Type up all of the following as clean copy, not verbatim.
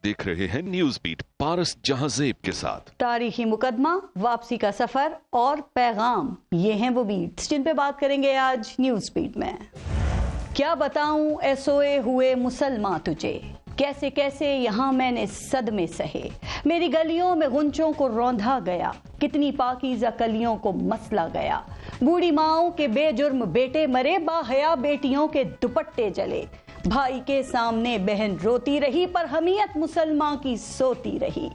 देख रहे हैं न्यूज बीट पारस जहांजेब के साथ। तारीखी मुकदमा, वापसी का सफर और पैगाम, ये हैं वो बीट्स जिन पे बात करेंगे आज न्यूज बीट में। क्या बताऊं ए सोए हुए मुसलमान तुझे, कैसे कैसे यहाँ मैंने सदमे सहे, मेरी गलियों में गुंचों को रौंधा गया, कितनी पाकीज़ा कलियों को मसला गया, बूढ़ी माओं के बेजुर्म बेटे मरे, बाहया बेटियों के दुपट्टे जले, भाई के सामने बहन रोती रही पर हमीयत मुसलमान की सोती रही।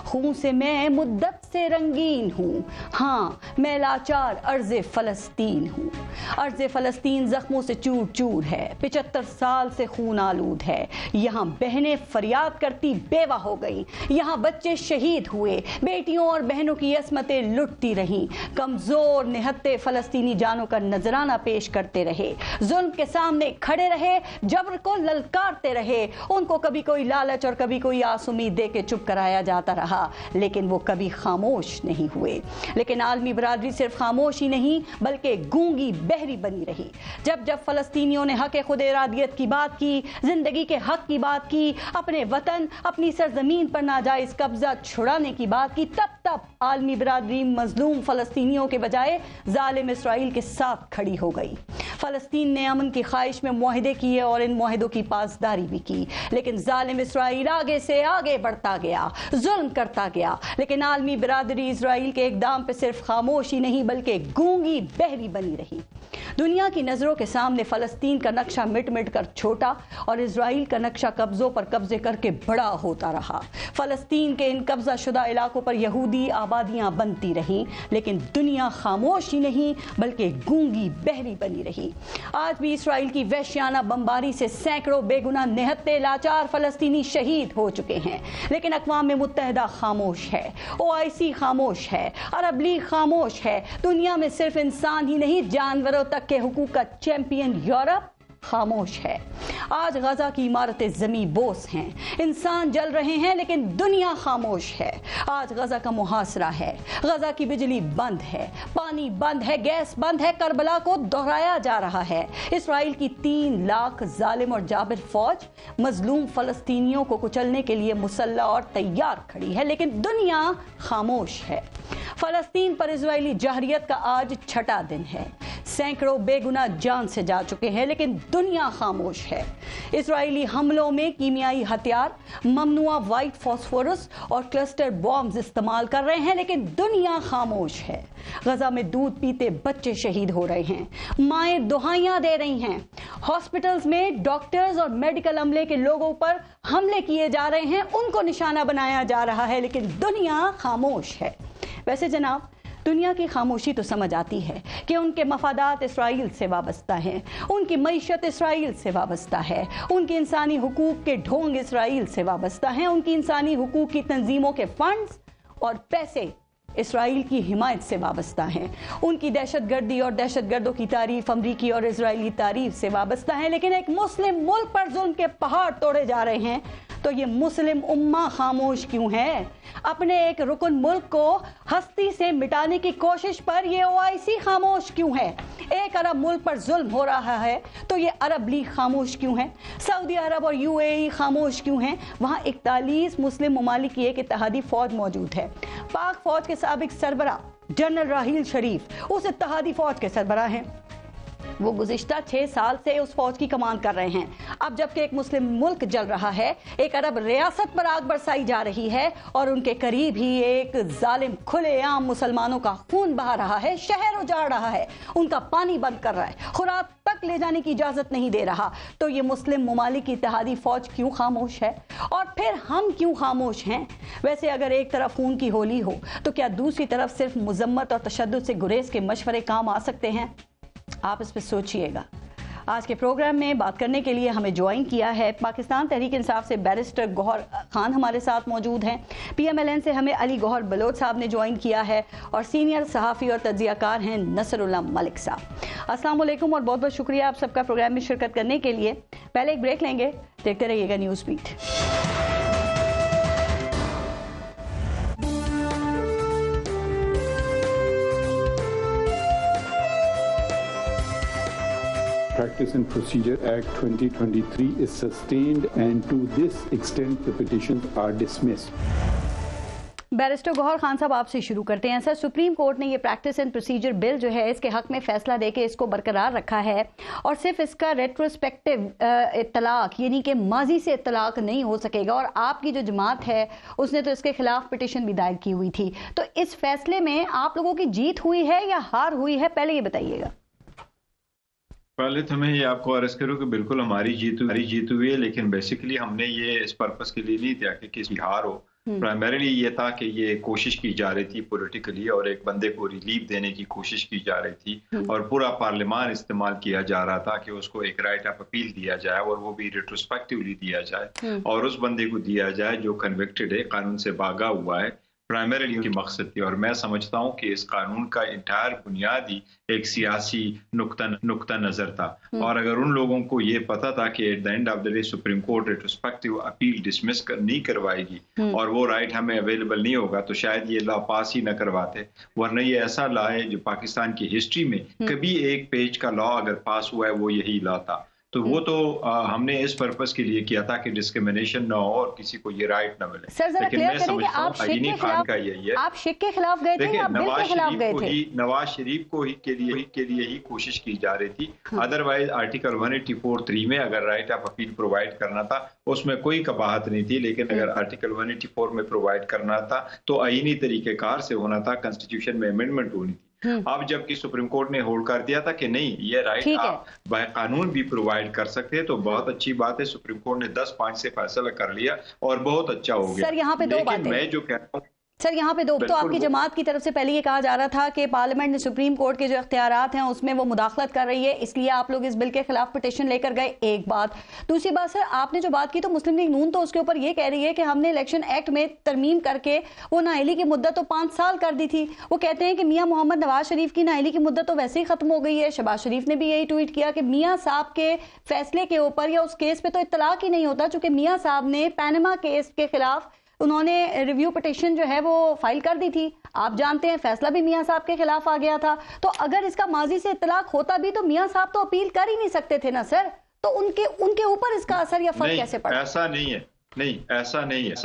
खून से मैं मुद्दत से रंगीन हूँ, हाँ मैं लाचार अर्ज़े फ़लस्तीन हूँ। अर्ज़े फ़लस्तीन जख्मों से चूर चूर है, 75 साल से खून आलूद है। यहाँ बहनें फरियाद करती बेवा हो गई, यहाँ बच्चे शहीद हुए, बेटियों और बहनों की असमतें लुटती रहीं। कमज़ोर निहत्ते फ़लस्तीनी जानों का नजराना पेश करते रहे, जुल्म के सामने खड़े रहे, जबर को ललकारते रहे। उनको कभी कोई लालच और कभी कोई आस उम्मीद दे के चुप कराया जाता रहा, लेकिन वो कभी खामोश नहीं हुए। लेकिन आलमी बरादरी सिर्फ खामोश ही नहीं बल्कि गूंगी बहरी बनी रही। जब जब फलस्तीनियों ने हक खुद इरादियत की बात की, जिंदगी के हक की बात की, अपने वतन अपनी सरजमीन पर नाजायज कब्जा छुड़ाने की बात की, तब तब आलमी बरादरी मजलूम फलस्तीनियों के बजाय जालिम इसराइल के साथ खड़ी हो गई। फलस्तीन ने अमन की ख्वाहिश में मुआहदे किए और इन मुआहदों की पासदारी भी की, लेकिन जालिम इसराइल आगे से आगे बढ़ता गया, जुल्म करता गया। लेकिन आलमी बिरादरी इसराइल के इक़दाम पे सिर्फ खामोशी नहीं बल्कि गूंगी बहरी बनी रही। दुनिया की नजरों के सामने फलस्तीन का नक्शा मिट मिट कर छोटा और इसराइल का नक्शा कब्जों पर कब्जे करके बड़ा होता रहा। फलस्तीन के इन कब्जा शुदा इलाकों पर यहूदी आबादियां बनती रहीं, लेकिन दुनिया खामोश ही नहीं बल्कि गूंगी बहरी बनी रही। आज भी इसराइल की वहशियाना बमबारी से सैकड़ों बेगुनाह निहत्ते लाचार फलस्तीनी शहीद हो चुके हैं, लेकिन अक़वाम मुत्तहिदा खामोश है, OIC खामोश है, अरब लीग खामोश है। दुनिया में सिर्फ इंसान ही नहीं जानवरों तक के हुकूक का चैंपियन यूरोप खामोश है। आज गजा की इमारतें जमी बोस हैं, इंसान जल रहे हैं, लेकिन दुनिया खामोश है। आज गजा का मुहासरा है, गजा की बिजली बंद है, पानी बंद है, गैस बंद है, करबला को दोहराया जा रहा है। इसराइल की 3 लाख जालिम और जाबिर फौज मजलूम फलस्तीनियों को कुचलने के लिए मुसल्लह और तैयार खड़ी है, लेकिन दुनिया खामोश है। फलस्तीन पर इजरायली जहरियत का आज 6ठा दिन है। सैकड़ों बेगुनाह जान से जा चुके हैं, लेकिन दुनिया खामोश है। इजरायली हमलों में कीमियाई हथियार, ममनुआ व्हाइट फॉस्फोरस और क्लस्टर बॉम्ब्स इस्तेमाल कर रहे हैं, लेकिन दुनिया खामोश है। गजा में दूध पीते बच्चे शहीद हो रहे हैं, माएं दुहाइयां दे रही हैं, हॉस्पिटल्स में डॉक्टर्स और मेडिकल अमले के लोगों पर हमले किए जा रहे हैं, उनको निशाना बनाया जा रहा है, लेकिन दुनिया खामोश है। वैसे जनाब, दुनिया की खामोशी तो समझ आती है कि उनके मफादात इसराइल से वाबस्ता हैं, उनकी मईशत इसराइल से वाबस्ता है, उनके इंसानी हुकूक के ढोंग इसराइल से वाबस्ता हैं, उनकी इंसानी हुकूक की तंजीमों के फंड्स और पैसे इसराइल की हिमायत से वाबस्ता हैं, उनकी दहशतगर्दी और दहशतगर्दों की तारीफ अमरीकी और इजरायली तारीफ से वाबस्ता है। लेकिन एक मुस्लिम मुल्क पर जुल्म के पहाड़ तोड़े जा रहे हैं, तो ये मुस्लिम उम्मा खामोश क्यों है? अपने एक रुकन मुल्क को हस्ती से मिटाने की कोशिश पर ये OIC खामोश क्यों है? एक अरब मुल्क पर जुल्म हो रहा है तो ये अरब लीग खामोश क्यों है? सऊदी अरब और UAE खामोश क्यों हैं? वहाँ 41 मुस्लिम ममालिक की एक इत्तेहादी फौज मौजूद है। पाक फौज के साबिक सरबरा जनरल राहील शरीफ उस इत्तेहादी फौज के सरबरा हैं। वो गुज़िश्ता 6 साल से उस फौज की कमान कर रहे हैं। अब जबकि एक मुस्लिम मुल्क जल रहा है, एक अरब रियासत पर आग बरसाई जा रही है और उनके करीब ही एक जालिम खुलेआम मुसलमानों का खून बहा रहा है, शहर उजाड़ रहा है, उनका पानी बंद कर रहा है, खुराक तक ले जाने की इजाजत नहीं दे रहा, तो ये मुस्लिम ममालिक की इत्तेहादी फौज क्यों खामोश है? और फिर हम क्यों खामोश हैं? वैसे अगर एक तरफ खून की होली हो तो क्या दूसरी तरफ सिर्फ मुजम्मत और तशद्दुद से गुरेज के मशवरे काम आ सकते हैं? आप इस पर सोचिएगा। आज के प्रोग्राम में बात करने के लिए हमें ज्वाइन किया है पाकिस्तान तहरीक इंसाफ से बैरिस्टर गौहर खान हमारे साथ मौजूद हैं। PMLN से हमें अली गौहर बलोच साहब ने ज्वाइन किया है और सीनियर सहाफ़ी और तज्ज़ियाकार हैं नसरुल्लाह मलिक साहब। अस्सलाम वालेकुम और बहुत बहुत शुक्रिया आप सबका प्रोग्राम में शिरकत करने के लिए। पहले एक ब्रेक लेंगे, देखते रहिएगा news beat. Practice and Procedure Act 2023 is sustained, and to this extent the petitions are dismissed. Barrister Gauhar Khan साहब आपसे शुरू करते हैं। सर, सुप्रीम कोर्ट ने ये प्रैक्टिस एंड प्रोसीजर बिल जो है इसके हक में फैसला देके इसको बरकरार रखा है और सिर्फ इसका रेट्रोस्पेक्टिव तलाक यानी कि माजी से तलाक नहीं हो सकेगा, और आपकी जो जमात है उसने तो इसके खिलाफ पिटिशन भी दायर की हुई थी। तो इस फैसले में आप लोगों की जीत हुई है या हार हुई है, पहले ये बताइएगा। पहले तो मैं ये आपको अर्ज करूँ कि बिल्कुल हमारी जीत हुई है, लेकिन बेसिकली हमने ये इस पर्पस के लिए नहीं दिया कि किसी हार हो। प्राइमरीली ये था कि ये कोशिश की जा रही थी पॉलिटिकली, और एक बंदे को रिलीफ देने की कोशिश की जा रही थी, और पूरा पार्लियामान इस्तेमाल किया जा रहा था कि उसको एक राइट ऑफ अपील दिया जाए, और वो भी रिट्रोस्पेक्टिवली दिया जाए, और उस बंदे को दिया जाए जो कन्विक्टेड है, कानून से भागा हुआ है। प्राइमरीली उनकी मकसद थी, और मैं समझता हूँ कि इस कानून का इंटायर बुनियादी एक सियासी नुक्ता नजर था। और अगर उन लोगों को ये पता था कि at the end of the day supreme court retrospective appeal dismiss नहीं करवाएगी और वो राइट हमें अवेलेबल नहीं होगा, तो शायद ये लॉ पास ही न करवाते। वरना ये ऐसा लॉ है जो पाकिस्तान की हिस्ट्री में कभी एक पेज का लॉ अगर पास हुआ है वो यही लॉ था। तो वो तो हमने इस पर्पस के लिए किया था कि डिस्क्रिमिनेशन ना हो और किसी को ये राइट ना मिले। सर, जरा क्लियर करें कि आप शिक के खिलाफ, आप शिक के खिलाफ गए थे या बिल के खिलाफ गए थे? नवाज शरीफ को ही के लिए ही कोशिश की जा रही थी। अदरवाइज आर्टिकल 184(3) में अगर राइट ऑफ अपील प्रोवाइड करना था उसमें कोई कबाहत नहीं थी, लेकिन अगर आर्टिकल 184 में प्रोवाइड करना था तो आईनी तरीकेकार से होना था, कॉन्स्टिट्यूशन में अमेंडमेंट होनी थी। अब जबकि सुप्रीम कोर्ट ने होल्ड कर दिया था कि नहीं, ये राइट आप कानून भी प्रोवाइड कर सकते हैं, तो बहुत अच्छी बात है। सुप्रीम कोर्ट ने 10-5 से फैसला कर लिया और बहुत अच्छा हो गया। सर, यहाँ पे दो बातें मैं जो कहता हूँ सर, यहाँ पे तो आपकी जमात की तरफ से पहले ये कहा जा रहा था कि पार्लियामेंट ने सुप्रीम कोर्ट के जो इख्तियारात हैं उसमें वो मुदाखलत कर रही है, इसलिए आप लोग इस बिल के खिलाफ पिटीशन लेकर गए। एक बात। दूसरी बात सर, आपने जो बात की तो मुस्लिम लीग नून तो उसके ऊपर ये कह रही है कि हमने इलेक्शन एक्ट में तरमीम करके वो नाअहली की मुद्दत तो 5 साल कर दी थी। वो कहते हैं कि मियाँ मोहम्मद नवाज शरीफ की नाअहली की मुद्दत तो वैसे ही खत्म हो गई है। शहबाज शरीफ ने भी यही ट्वीट किया कि मियाँ साहब के फैसले के ऊपर या उस केस पे तो इत्तलाक ही नहीं होता, चूंकि मियाँ साहब ने पैनामा केस के खिलाफ उन्होंने रिव्यू पिटीशन जो है वो फाइल कर दी थी। आप जानते हैं फैसला भी मियां साहब के खिलाफ आ गया था। तो अगर इसका माजी से इत्तलाक होता भी तो मियां साहब तो अपील कर ही नहीं सकते थे ना सर, तो उनके ऊपर इसका असर या फर्क कैसे पड़ा? ऐसा नहीं है, ऐसा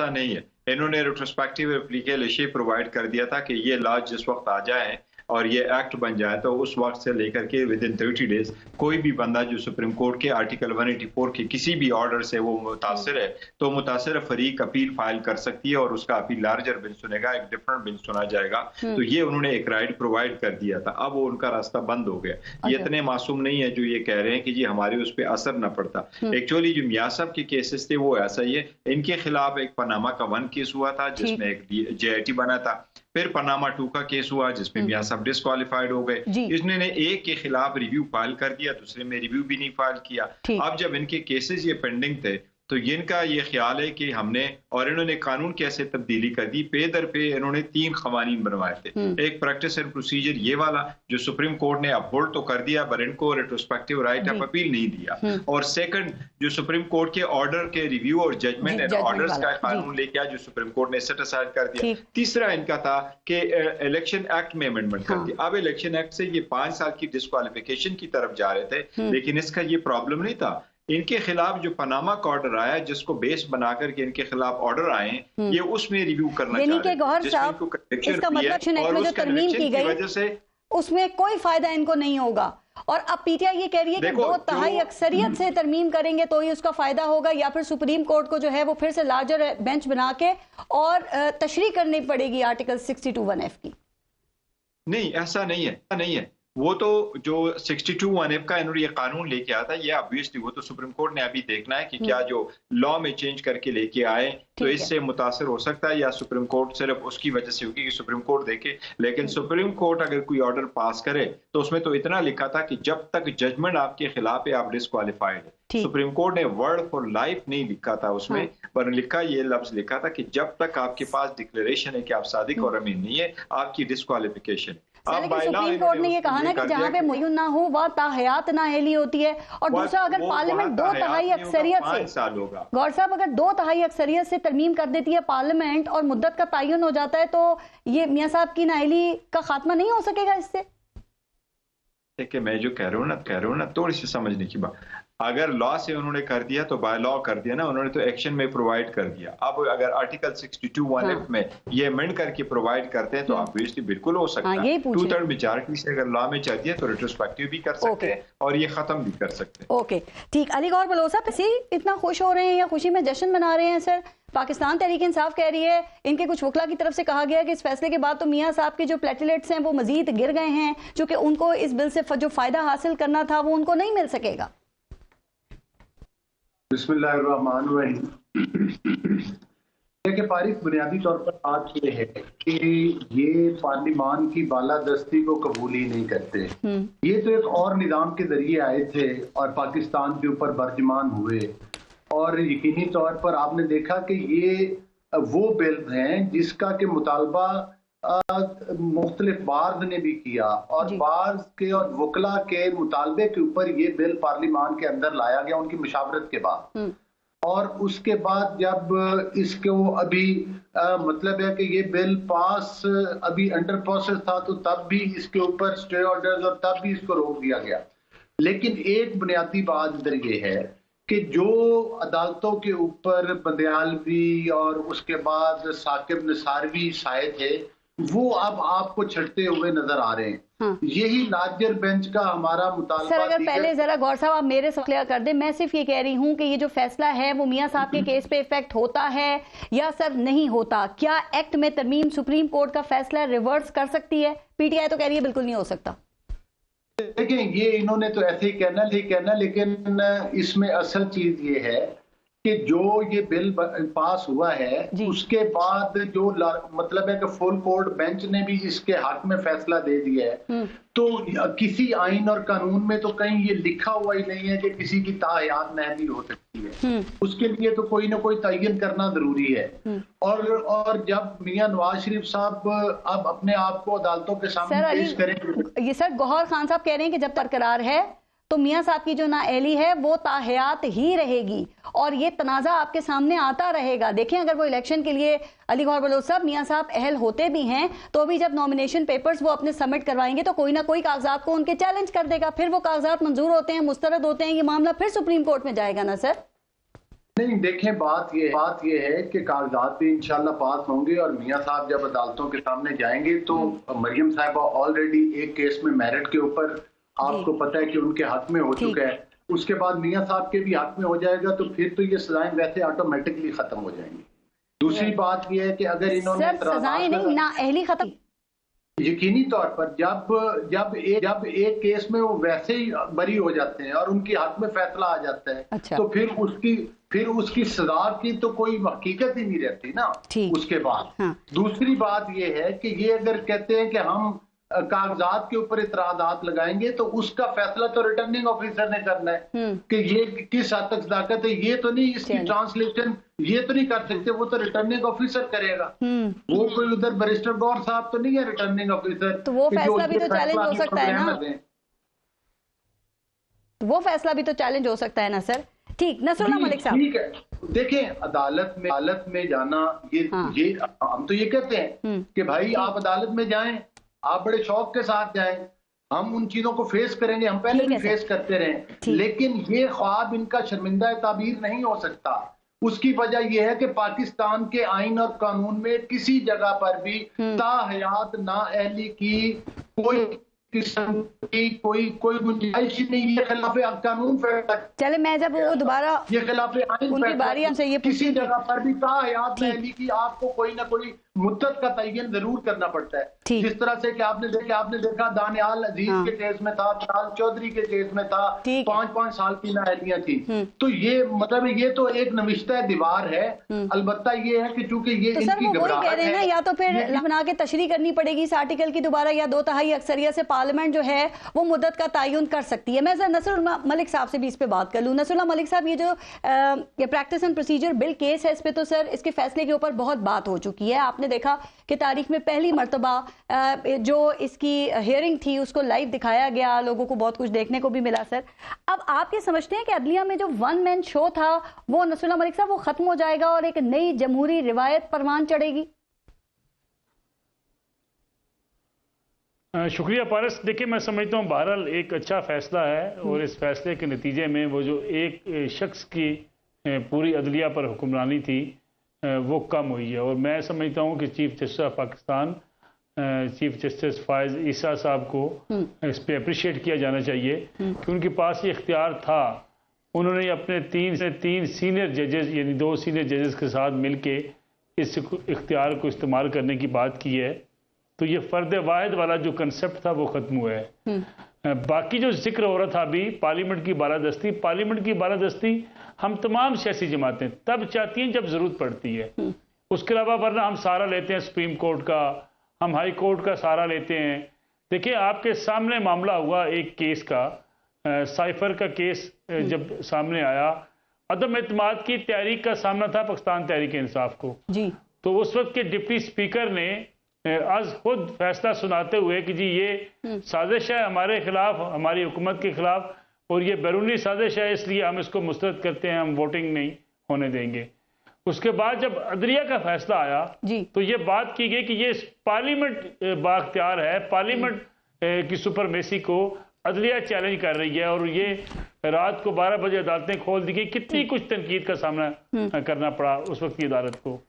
नहीं है। इन्होंने रेट्रोस्पेक्टिव एप्लीकेशन प्रोवाइड कर दिया था कि ये लॉ जिस वक्त आ जाए और ये एक्ट बन जाए तो उस वक्त से लेकर के विद इन 30 डेज कोई भी बंदा जो सुप्रीम कोर्ट के आर्टिकल 184 के किसी भी ऑर्डर से वो मुतासिर है तो मुतासिर फरीक अपील फाइल कर सकती है और उसका अपील लार्जर बिल सुनेगा, एक डिफरेंट बिल सुना जाएगा। तो ये उन्होंने एक राइट प्रोवाइड कर दिया था। अब वो उनका रास्ता बंद हो गया। ये इतने मासूम नहीं है जो ये कह रहे हैं कि जी हमारे उस पर असर न पड़ता। एक्चुअली जो मियां साहब के केसेस थे वो ऐसा ही है। इनके खिलाफ एक पनामा का 1 केस हुआ था जिसमें एक JIT बना था, फिर पनामा 2 का केस हुआ जिसमें मियां साहब डिस्क्वालिफाइड हो गए। इसने एक के खिलाफ रिव्यू फाइल कर दिया, दूसरे में रिव्यू भी नहीं फाइल किया। अब जब इनके केसेस ये पेंडिंग थे तो इनका ये ख्याल है कि हमने, और इन्होंने कानून कैसे तब्दीली कर दी, पे दर पे इन्होंने 3 कवानीन बनवाए थे। एक प्रैक्टिस एंड प्रोसीजर ये वाला जो सुप्रीम कोर्ट ने अपहोल्ड तो कर दिया पर इनको रेट्रोस्पेक्टिव राइट ऑफ अपील नहीं दिया, और सेकंड जो सुप्रीम कोर्ट के ऑर्डर के रिव्यू और जजमेंट एंड ऑर्डर्स का कानून लेके आया जो सुप्रीम कोर्ट ने सेट असाइड कर दिया। तीसरा इनका था कि इलेक्शन एक्ट में अमेंडमेंट कर दिया। अब इलेक्शन एक्ट से ये 5 साल की डिस्क्वालिफिकेशन की तरफ जा रहे थे, लेकिन इसका ये प्रॉब्लम नहीं था। इनके खिलाफ जो पनामा का ऑर्डर आया जिसको बेस बनाकर के इनके खिलाफ ऑर्डर आए, ये उसमें रिव्यू करना चाह रहे हैं। गौहर साहब, इसका मतलब जो तरमीम की गई वजह से उसमें कोई फायदा इनको नहीं होगा, और अब PTI ये कह रही है कि 2/3 अक्सरियत से तरमीम करेंगे तो ही उसका फायदा होगा, या फिर सुप्रीम कोर्ट को जो है वो फिर से लार्जर बेंच बना के और तशरीह करनी पड़ेगी आर्टिकल 62(1)(f) की। नहीं, ऐसा नहीं है। वो तो जो 62(1)(f) का इन्होंने ये कानून लेके आया था, ये ऑब्वियसली वो तो सुप्रीम कोर्ट ने अभी देखना है कि क्या जो लॉ में चेंज करके लेके आए तो इससे मुतासर हो सकता है या सुप्रीम कोर्ट सिर्फ उसकी वजह से होगी कि सुप्रीम कोर्ट देखे। लेकिन सुप्रीम कोर्ट अगर कोई ऑर्डर पास करे तो उसमें तो इतना लिखा था कि जब तक जजमेंट आपके खिलाफ है आप डिस्क्वालिफाइड है। सुप्रीम कोर्ट ने वर्ड फॉर लाइफ नहीं लिखा था उसमें, पर लिखा ये लफ्ज लिखा था कि जब तक आपके पास डिक्लेरेशन है कि आप सादिक और अमीन नहीं है, आपकी डिस्क्वालिफिकेशन। सुप्रीम कोर्ट ने ये कहा ना कि जहाँ पे मुय्यन ना हो वह ताहयात नाअहली होती है, और दूसरा अगर पार्लियामेंट 2/3 अक्सरियत से, गौर साहब अगर 2/3 अक्सरियत से तरमीम कर देती है पार्लियामेंट और मुद्दत का तयन हो जाता है तो ये मियां साहब की नाअहली का खात्मा नहीं हो सकेगा इससे? कि मैं जो कह रहा हूँ ना थोड़ी सी समझने की बात। अगर लॉ से उन्होंने कर दिया तो बाय लॉ कर दिया ना, उन्होंने तो एक्शन में प्रोवाइड कर दिया। अब अगर आर्टिकल 62(1)(f) में ये अमेंड करके प्रोवाइड करते हैं तो ऑब्वियसली बिल्कुल हो सकता है। 2/3 मेजॉरिटी से अगर लॉ में चल दिया तो रिट्रोस्पेक्टिव भी कर सकते हैं और ये खत्म भी कर सकते हैं। ओके ठीक। अली गौहर बलोच साहब इसी इतना खुश हो रहे हैं या खुशी में जश्न मना रहे हैं सर? पाकिस्तान तहरीक इंसाफ कह रही है, इनके कुछ वकला की तरफ से कहा गया कि इस फैसले के बाद तो मियां साहब के जो प्लेटलेट्स हैं वो मजीद गिर गए हैं, चूंकि उनको इस बिल से जो फायदा हासिल करना था वो उनको नहीं मिल सकेगा। बिस्मिल्लाहिर्रहमानिर्रहीम। देखिए फारिक, बुनियादी तौर पर बात यह है कि ये पार्लिमान की बालादस्ती को कबूल ही नहीं करते। ये तो एक और निज़ाम के जरिए आए थे और पाकिस्तान के ऊपर बर्जमान हुए, और यकीनी तौर पर आपने देखा कि ये वो बिल हैं जिसका के मुतालबा मुख्तलिफ बार्स ने भी किया, और बार्स के और वकला के मुतालबे के ऊपर ये बिल पार्लिमान के अंदर लाया गया उनकी मुशावरत के बाद। और उसके बाद जब इसको अभी मतलब है कि ये बिल पास अभी अंडर प्रोसेस था तो तब भी इसके ऊपर स्टे ऑर्डर्स और तब भी इसको रोक दिया गया। लेकिन एक बुनियादी बात इधर ये है कि जो अदालतों के ऊपर बंदयालवी और उसके बाद साकिब निसारवी साए थे वो अब आपको छटते हुए नजर आ रहे हैं। यही लार्जर बेंच का हमारा मुतालबा। सर अगर पहले जरा गौर साहब आप मेरे से क्लियर कर दें, मैं सिर्फ ये कह रही हूँ कि ये जो फैसला है वो मियां साहब के केस पे इफेक्ट होता है या सर नहीं होता? क्या एक्ट में तरमीम सुप्रीम कोर्ट का फैसला रिवर्स कर सकती है? पीटीआई तो कह रही है बिल्कुल नहीं हो सकता। देखिए ये इन्होंने तो ऐसे ही कहना, लेकिन इसमें असल चीज ये है कि जो ये बिल पास हुआ है उसके बाद जो मतलब है कि फुल कोर्ट बेंच ने भी इसके हक में फैसला दे दिया है। तो किसी आइन और कानून में तो कहीं ये लिखा हुआ ही नहीं है कि किसी की ताहयात महंगी हो सकती है। उसके लिए तो कोई ना कोई तयन करना जरूरी है। और जब मियां नवाज शरीफ साहब अब अपने आप को अदालतों के सामने पेश करेंगे, ये सर गौहर खान साहब कह रहे हैं कि जब बरकरार है तो मियां साहब की जो नाअहली है वो ताहयात ही रहेगी और ये तनाजा आपके सामने आता रहेगा। देखें अगर वो इलेक्शन के लिए अली गौहर बलोच साहब मियां साहब अहल होते भी हैं तो भी जब नॉमिनेशन पेपर्स वो अपने सबमिट करवाएंगे तो कोई ना कोई कागजात को उनके चैलेंज कर देगा, फिर वो कागजात मंजूर होते हैं, मुस्तरद होते हैं, ये मामला फिर सुप्रीम कोर्ट में जाएगा ना सर? नहीं देखें, बात ये है कि कागजात भी इंशाल्लाह पास होंगे और मियां साहब जब अदालतों के सामने जाएंगे तो मरियम साहिबा ऑलरेडी एक केस में मेरिट के ऊपर आपको पता है कि उनके हक में हो चुका है, उसके बाद मियां साहब के भी हक में हो जाएगा, तो फिर तो ये सजाएं वैसे ऑटोमेटिकली खत्म हो जाएंगी। दूसरी बात ये है कि अगर इन्होंने सजाएं नहीं ना अहली खत्म, यकीनी तौर पर जब एक केस में वो वैसे ही बरी हो जाते हैं और उनके हक में फैसला आ जाता है, तो फिर उसकी सजा की तो कोई हकीकत ही नहीं रहती ना उसके बाद। दूसरी बात ये है कि ये अगर कहते हैं कि हम कागजात के ऊपर इतराजात लगाएंगे तो उसका फैसला तो रिटर्निंग ऑफिसर ने करना है कि ये किस हद तक सदाकत है। ये तो नहीं, इसकी ट्रांसलेशन ये तो नहीं कर सकते, वो तो रिटर्निंग ऑफिसर करेगा। वो कोई उधर बैरिस्टर गौर साहब तो नहीं है रिटर्निंग ऑफिसर, तो वो फैसला भी तो चैलेंज हो सकता है ना, वो फैसला भी तो चैलेंज हो सकता है ना सर। ठीक, नसरुल्लाह मलिक साहब। ठीक है, देखें अदालत में जाना ये हम तो ये कहते हैं कि भाई आप अदालत में जाएं, आप बड़े शौक के साथ जाएं, हम उन चीजों को फेस करेंगे, हम पहले भी फेस करते रहे, लेकिन ये ख्वाब इनका शर्मिंदा ताबीर नहीं हो सकता। उसकी वजह यह है कि पाकिस्तान के आइन और कानून में किसी जगह पर भी ताहयात नाअहली की कोई किस्म की कोई गुंजाइश नहीं है। खिलाफ कानून चले मैं जब वो दोबारा ये खिलाफ आइन उनकी बारी हमसे ये किसी जगह पर भी ताहयात नाअहली की आपको कोई ना कोई मुद्दत का तयन जरूर करना पड़ता है। जिस तरह से कि आपने देखा दानियाल अजीज के केस में था, चाल चौधरी के केस में था, 5-5 साल की नाअहलियां थी। तो ये मतलब ये तो एक नविश्ता दीवार है। अलबत्ता ये है कि चूंकि ये तो इनकी घबराहट है ना, या तो फिर बना के तशरीह करनी पड़ेगी इस आर्टिकल की दोबारा, या 2/3 अक्सरियत से पार्लियामेंट जो है वो मुद्दत का तयन कर सकती है। मैं सर नसरुल्लाह मलिक साहब से भी इस पे बात कर लूँ। नसरुल्लाह मलिक साहब, ये जो practice and procedure bill case है इस पे तो सर इसके फैसले के ऊपर बहुत बात हो चुकी है। आपने देखा कि तारीख में पहली मर्तबा जो इसकी हियरिंग थी उसको लाइव दिखाया गया, लोगों को बहुत कुछ देखने को भी मिला। सर अब आप ये समझते हैं कि अदलिया में जो वन मैन शो था वो नसरुल्लाह मलिक साहब वो खत्म हो जाएगा और एक नई जमहूरी रिवायत परवान चढ़ेगी? शुक्रिया पारस। देखिए, मैं समझता हूँ बहरहाल एक अच्छा फैसला है और इस फैसले के नतीजे में वो जो एक शख्स की पूरी अदलिया पर हुक्मरानी थी वो कम हुई है। और मैं समझता हूँ कि chief justice of Pakistan chief justice Faez Isa साहब को इस पर अप्रिशिएट किया जाना चाहिए कि उनके पास ये इख्तियार था। उन्होंने अपने तीन सीनियर जजेस यानी 2 सीनियर जजेस के साथ मिलके इस इख्तियार को इस्तेमाल करने की बात की है। तो ये फ़र्द वाहिद वाला जो कंसेप्ट था वो ख़त्म हुआ है। बाकी जो जिक्र हो रहा था अभी पार्लियामेंट की बालादस्ती हम तमाम सियासी जमातें तब चाहती हैं जब ज़रूरत पड़ती है। उसके अलावा वरना हम सहारा लेते हैं सुप्रीम कोर्ट का, हम हाई कोर्ट का सहारा लेते हैं। देखिए, आपके सामने मामला हुआ एक केस का, साइफर का केस जब सामने आया, अदम एतमाद की तहरीक का सामना था पाकिस्तान तहरीक इंसाफ को जी। तो उस वक्त के डिप्टी स्पीकर ने आज खुद फैसला सुनाते हुए कि जी ये साजिश है हमारे खिलाफ, हमारी हुकूमत के खिलाफ, और ये बैरूनी साजिश है, इसलिए हम इसको मुस्तरद करते हैं, हम वोटिंग नहीं होने देंगे। उसके बाद जब अदलिया का फैसला आया जी, तो ये बात की गई कि ये पार्लियामेंट बाख्तियार है, पार्लियामेंट की सुपरमेसी को अदलिया चैलेंज कर रही है, और ये रात को 12 बजे अदालतें खोल दी गई। कितनी कुछ तनकीद का सामना करना पड़ा उस वक्त की अदालत को।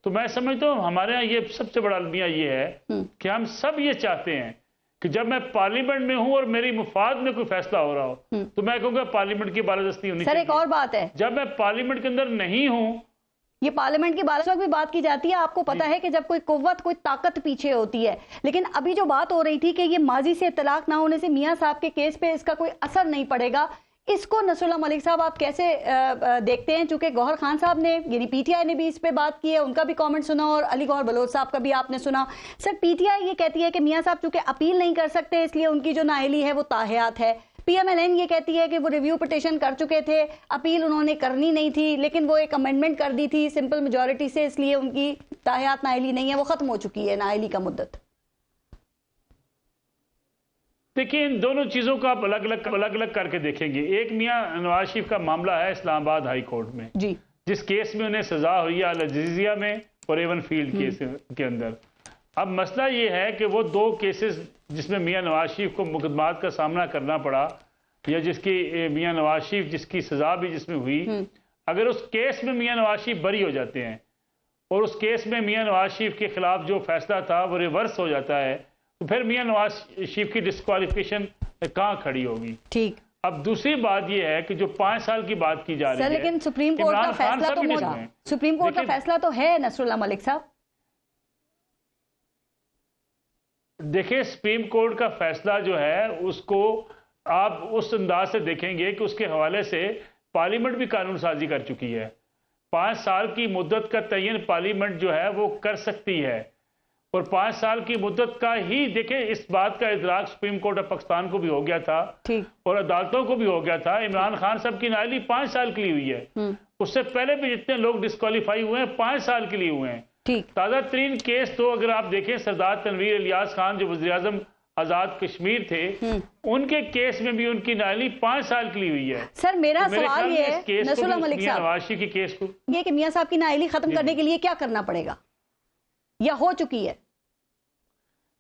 तो मैं समझता हूँ हमारे यहाँ ये सबसे बड़ा अलमिया ये है कि हम सब ये चाहते हैं कि जब मैं पार्लियामेंट में हूँ और मेरी मुफाद में कोई फैसला हो रहा हो तो मैं कहूँगा पार्लियामेंट की बालादस्ती होनी चाहिए। सर, एक और बात है, जब मैं पार्लियामेंट के अंदर नहीं हूँ, ये पार्लियामेंट की बात भी बात की जाती है। आपको पता है कि जब कोई कुव्वत, कोई ताकत पीछे होती है, लेकिन अभी जो बात हो रही थी कि ये माजी से इतलाक ना होने से मियां साहब के केस पे इसका कोई असर नहीं पड़ेगा, इसको नसरुल्लाह मलिक साहब आप कैसे देखते हैं? चूंकि गौहर खान साहब ने यानी पीटीआई ने भी इस पे बात की है, उनका भी कमेंट सुना और अली गौहर बलोच साहब का भी आपने सुना। सर, पीटीआई ये कहती है कि मियां साहब चूंकि अपील नहीं कर सकते इसलिए उनकी जो नाअहली है वो ताहयात है। पीएमएलएन ये कहती है कि वो रिव्यू पिटीशन कर चुके थे, अपील उन्होंने करनी नहीं थी, लेकिन वो एक अमेंडमेंट कर दी थी सिंपल मेजोरिटी से, इसलिए उनकी ताहयात नाअहली नहीं है, वो खत्म हो चुकी है नाअहली का मुद्दत। देखिए, इन दोनों चीजों को आप अलग अलग करके देखेंगे। एक मियां नवाज शरीफ का मामला है इस्लामाबाद हाई कोर्ट में जी, जिस केस में उन्हें सजा हुई है अल-जजीजिया में और एवन फील्ड केस के अंदर। अब मसला ये है कि वो 2 केसेस जिसमें मियां नवाज शरीफ को मुकदमात का सामना करना पड़ा, या जिसकी मियां नवाज शरीफ जिसकी सजा भी जिसमें हुई, अगर उस केस में मियां नवाज शरीफ बरी हो जाते हैं और उस केस में मियां नवाज शरीफ के खिलाफ जो फैसला था वो रिवर्स हो जाता है, तो फिर मियां नवाज शरीफ की डिस्क्वालिफिकेशन कहाँ खड़ी होगी? ठीक। अब दूसरी बात यह है कि जो 5 साल की बात की जा रही है, लेकिन सुप्रीम कोर्ट का फैसला तो सुप्रीम कोर्ट का फैसला तो है नसरुल्लाह मलिक साहब। देखिए, सुप्रीम कोर्ट का फैसला जो है उसको आप उस अंदाज से देखेंगे कि उसके हवाले से पार्लियामेंट भी कानून साजी कर चुकी है। 5 साल की मुद्दत का तयन पार्लियामेंट जो है वो कर सकती है, और 5 साल की मुद्दत का ही देखिए इस बात का इदराक सुप्रीम कोर्ट ऑफ पाकिस्तान को भी हो गया था और अदालतों को भी हो गया था। इमरान खान साहब की नाअहली 5 साल के लिए हुई है, उससे पहले भी जितने लोग डिस्क्वालीफाई हुए हैं 5 साल के लिए हुए हैं। ताज़ा तरीन केस तो अगर आप देखें सरदार तनवीर इलियास खान जो वज़ीर आज़म आजाद कश्मीर थे, उनके केस में भी उनकी नाअहली 5 साल के लिए हुई है। सर, मेरा सवाल ये है नसरुल्लाह मलिक साहब, नवाज शरीफ की केस को ये कि मियां साहब की नाअहली खत्म करने के लिए क्या करना पड़ेगा या हो चुकी है?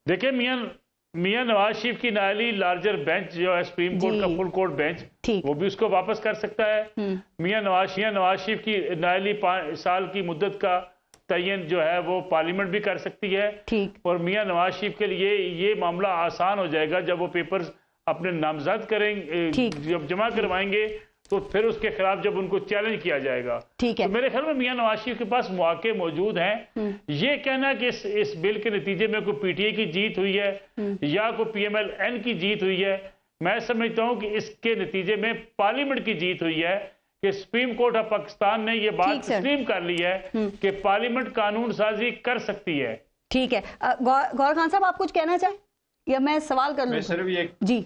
देखिए, मियां नवाज शरीफ की नाअहली लार्जर बेंच जो है सुप्रीम कोर्ट का फुल कोर्ट बेंच, वो भी उसको वापस कर सकता है। मियां नवाज शरीफ की नाअहली 5 साल की मुद्दत का तयन जो है वो पार्लियामेंट भी कर सकती है, और मियां नवाज शरीफ के लिए ये मामला आसान हो जाएगा जब वो पेपर्स अपने नामजद करेंगे, जब जमा करवाएंगे तो फिर उसके खिलाफ जब उनको चैलेंज किया जाएगा। तो मेरे ख्याल में मियां नवाज शरीफ के पास मौके मौजूद हैं। ये कहना कि इस बिल के नतीजे में कोई पीटीआई की जीत हुई है या कोई पीएमएलएन की जीत हुई है, मैं समझता हूं कि इसके नतीजे में पार्लियामेंट की जीत हुई है कि सुप्रीम कोर्ट ऑफ पाकिस्तान ने ये बात तस्लीम कर ली है कि पार्लियामेंट कानून साजी कर सकती है। ठीक है, गौहर खान साहब आप कुछ कहना चाहें या मैं सवाल कर लूं? मैं सिर्फ ये जी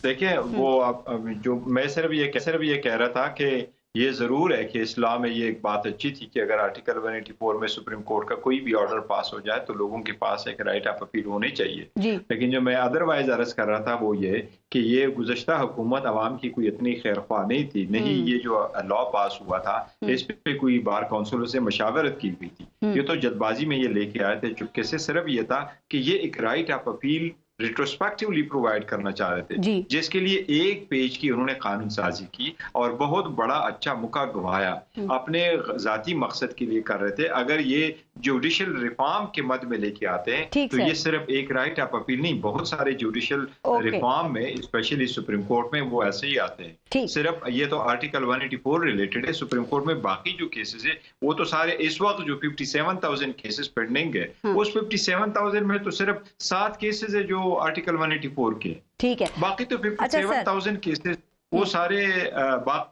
देखिए, वो आप जो मैं सिर्फ ये कह रहा था कि ये जरूर है कि इस्लाम में ये एक बात अच्छी थी कि अगर आर्टिकल 184 में सुप्रीम कोर्ट का कोई भी ऑर्डर पास हो जाए तो लोगों के पास एक राइट ऑफ अपील होनी चाहिए। लेकिन जो मैं अदरवाइज अर्ज कर रहा था वो ये कि ये गुज़श्ता हुकूमत अवाम की कोई इतनी खैरख्वाह नहीं थी, नहीं ये जो लॉ पास हुआ था इस पे कोई बार काउंसिलों से मशावरत की हुई थी। ये तो जल्दबाजी में ये लेके आए थे। चुपके से सिर्फ ये था कि ये एक right of appeal retrospectively provide करना चाह रहे थे, जिसके लिए एक पेज की उन्होंने कानून साजी की और बहुत बड़ा अच्छा मौका गंवाया, अपने जाती मकसद के लिए कर रहे थे। अगर ये जुडिशल रिफॉर्म के मद में लेके आते हैं तो ये सिर्फ एक राइट ऑफ अपील नहीं, बहुत सारे जुडिशल रिफॉर्म में स्पेशली सुप्रीम कोर्ट में वो ऐसे ही आते हैं। सिर्फ ये तो आर्टिकल 184 रिलेटेड है, सुप्रीम कोर्ट में बाकी जो केसेस है वो तो सारे इस वक्त जो 57,000 केसेस पेंडिंग है, उस 57,000 में तो सिर्फ 7 केसेस है जो आर्टिकल 184 के, ठीक है, बाकी तो 57,000 केसेस वो सारे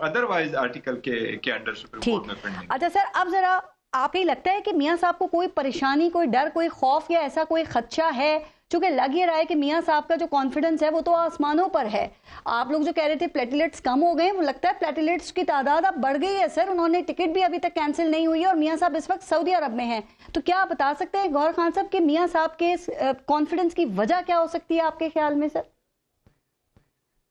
अदरवाइज आर्टिकल के अंडर सुप्रीम कोर्ट में पेंडिंग। अच्छा सर, अब जरा आप ही लगता है कि मियां साहब को कोई परेशानी, कोई डर, कोई खौफ या ऐसा कोई खदशा है? चूंकि लग ये रहा है कि मियां साहब का जो कॉन्फिडेंस है वो तो आसमानों पर है। आप लोग जो कह रहे थे प्लेटलेट्स कम हो गए, वो लगता है प्लेटलेट्स की तादाद अब बढ़ गई है सर। उन्होंने टिकट भी अभी तक कैंसिल नहीं हुई है और मियां साहब इस वक्त सऊदी अरब में हैं। तो क्या आप बता सकते हैं गौहर खान साहब कि मियां साहब के कॉन्फिडेंस की वजह क्या हो सकती है आपके ख्याल में सर?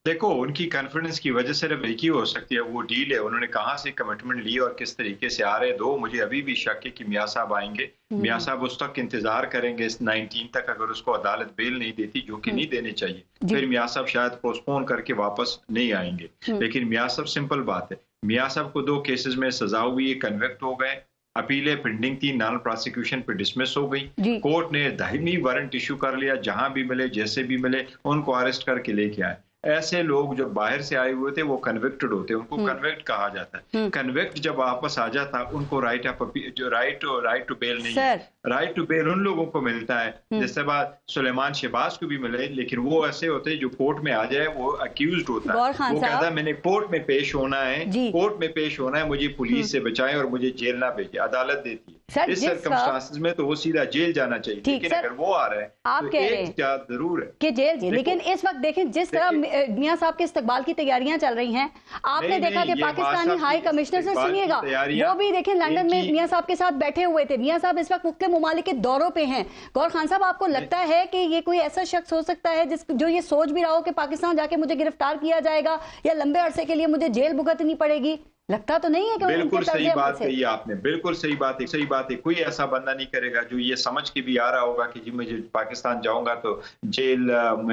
देखो, उनकी कॉन्फिडेंस की वजह सिर्फ एक ही हो सकती है, वो डील है। उन्होंने कहाँ से कमिटमेंट ली और किस तरीके से आ रहे। दो मुझे अभी भी शक है कि मियां साहब आएंगे, मियां साहब उस तक इंतजार करेंगे इस 19 तक, अगर उसको अदालत बेल नहीं देती, जो कि नहीं देने चाहिए, फिर मियां साहब शायद पोस्टपोन करके वापस नहीं आएंगे। लेकिन मियां साहब, सिंपल बात है, मियां साहब को 2 केसेस में सजा हुई, कन्विक्ट हो गए, अपीलें पेंडिंग थी, नॉन प्रोसिक्यूशन पे डिसमिस हो गई। कोर्ट ने दायमी वारंट इशू कर लिया, जहां भी मिले, जैसे भी मिले, उनको अरेस्ट करके लेके आए। ऐसे लोग जो बाहर से आए हुए थे वो कन्विक्टेड होते हैं, उनको कन्विक्ट कहा जाता है। कन्विक्ट जब वापस आ जाता है उनको राइट ऑफ जो राइट टू बेल नहीं है, राइट टू बेल उन लोगों को मिलता है जिसके बाद सुलेमान शहबाज को भी मिले, लेकिन वो ऐसे होते हैं जो कोर्ट में आ जाए वो अक्यूज्ड होता है, वो कहता है मैंने कोर्ट में पेश होना है, कोर्ट में पेश होना है, मुझे पुलिस से बचाएं और मुझे जेल ना भेजे, अदालत देती है। इस सर्कमस्टांसेस में तो वो सीधा जेल जाना चाहिए, लेकिन अगर वो आ रहा है आप तो कह रहे हैं जरूर है कि जेल। लेकिन इस वक्त देखें जिस तरह मियां साहब के इस्तकबाल की तैयारियां चल रही हैं, आपने देखा कि पाकिस्तानी हाई कमिश्नर से, सुनिएगा, वो भी देखें लंदन में मियां साहब के साथ बैठे हुए थे। मियां साहब इस वक्त मुख्तलिफ ममालिक के दौरों पे हैं। गौहर खान साहब, आपको लगता है कि ये कोई ऐसा शख्स हो सकता है जो ये सोच भी रहा हो कि पाकिस्तान जाके मुझे गिरफ्तार किया जाएगा या लंबे अरसे के लिए मुझे जेल भुगतनी पड़ेगी? लगता तो नहीं है कि बिल्कुल सही बात कही आपने, बिल्कुल सही बात है। कोई ऐसा बंदा नहीं करेगा जो ये समझ के भी आ रहा होगा कि जी मुझे पाकिस्तान जाऊंगा तो जेल